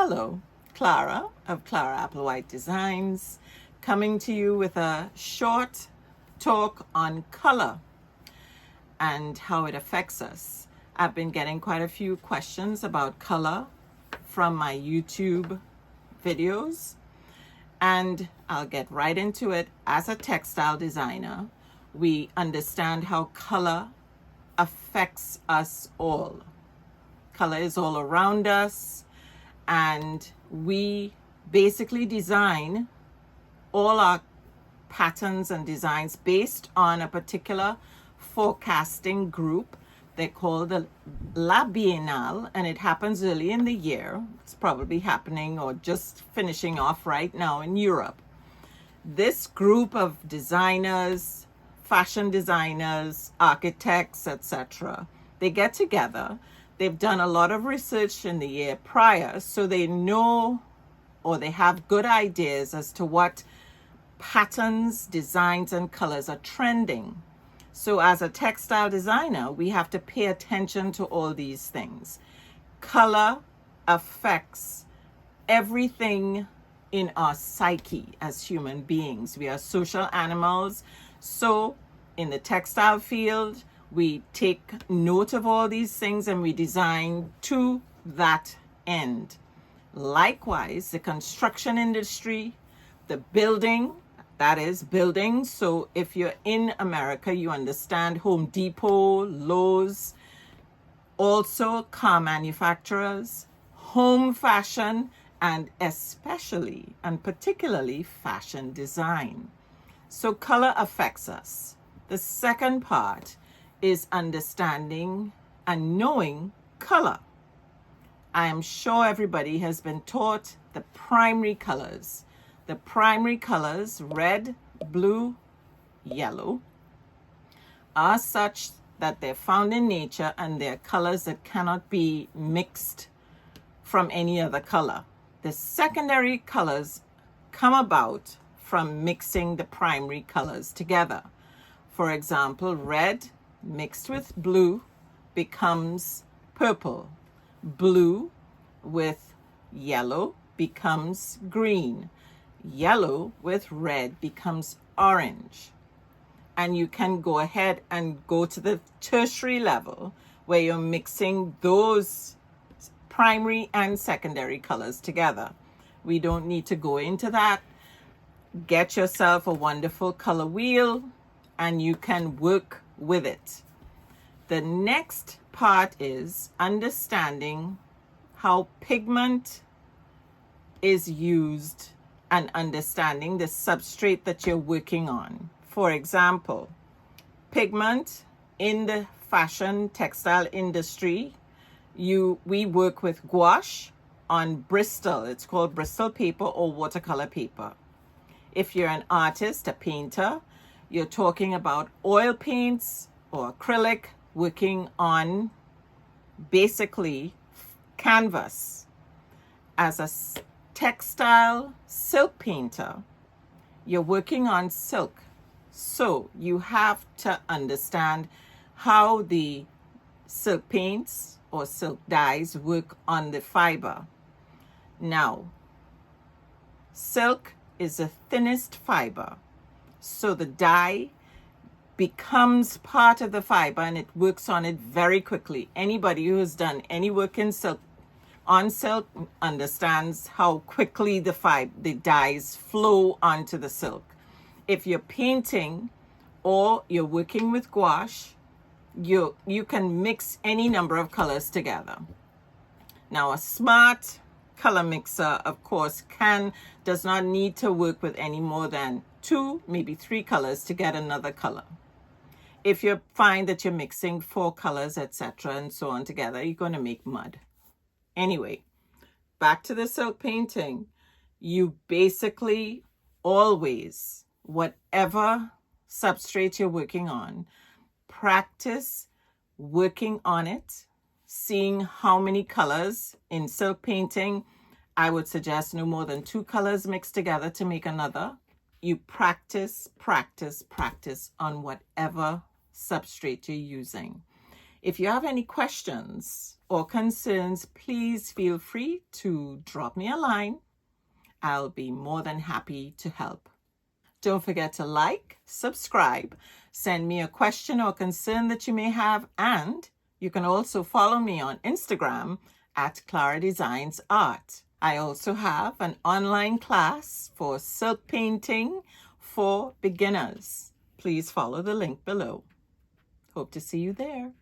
Hello, Clara of Clara Applewhite Designs, coming to you with a short talk on color and how it affects us. I've been getting quite a few questions about color from my YouTube videos, and I'll get right into it. As a textile designer, we understand how color affects us all. Color is all around us, and we basically design all our patterns and designs based on a particular forecasting group they call the La Biennale, and it happens early in the year. It's probably happening or just finishing off right now in Europe. This group of designers, fashion designers, architects, etc., they get together. They've done a lot of research in the year prior, so they know or they have good ideas as to what patterns, designs, and colors are trending. So as a textile designer, we have to pay attention to all these things. Color affects everything in our psyche as human beings. We are social animals. So in the textile field, we take note of all these things and we design to that end. Likewise, the construction industry, the building, that is buildings. So if you're in America, you understand Home Depot, Lowe's, also car manufacturers, home fashion, and especially and particularly fashion design. So color affects us. The second part is understanding and knowing color. I am sure everybody has been taught the primary colors. The primary colors, red, blue, yellow, are such that they're found in nature and they're colors that cannot be mixed from any other color. The secondary colors come about from mixing the primary colors together. For example, red mixed with blue becomes purple. Blue with yellow becomes green. Yellow with red becomes orange. And you can go ahead and go to the tertiary level where you're mixing those primary and secondary colors together. We don't need to go into that. Get yourself a wonderful color wheel and you can work with it. The next part is understanding how pigment is used and understanding the substrate that you're working on. For example, pigment in the fashion textile industry, we work with gouache on Bristol. It's called Bristol paper or watercolor paper. If you're an artist, a painter, you're talking about oil paints or acrylic, working on basically canvas. As a textile silk painter, you're working on silk. So you have to understand how the silk paints or silk dyes work on the fiber. Now, silk is the thinnest fiber. So the dye becomes part of the fiber and it works on it very quickly. Anybody who has done any work in silk understands how quickly the dyes flow onto the silk. If you're painting or you're working with gouache, you can mix any number of colors together. Now, a smart color mixer, of course, does not need to work with any more than 2, maybe 3 colors to get another color. If you find that you're mixing 4 colors, etc., and so on together, you're going to make mud. Anyway, back to the silk painting. You basically always, whatever substrate you're working on, practice working on it, seeing how many colors. In silk painting, I would suggest no more than 2 colors mixed together to make another. You practice on whatever substrate you're using. If you have any questions or concerns, please feel free to drop me a line. I'll be more than happy to help. Don't forget to like, subscribe, send me a question or concern that you may have, and you can also follow me on Instagram at Clara Designs Art. I also have an online class for silk painting for beginners. Please follow the link below. Hope to see you there.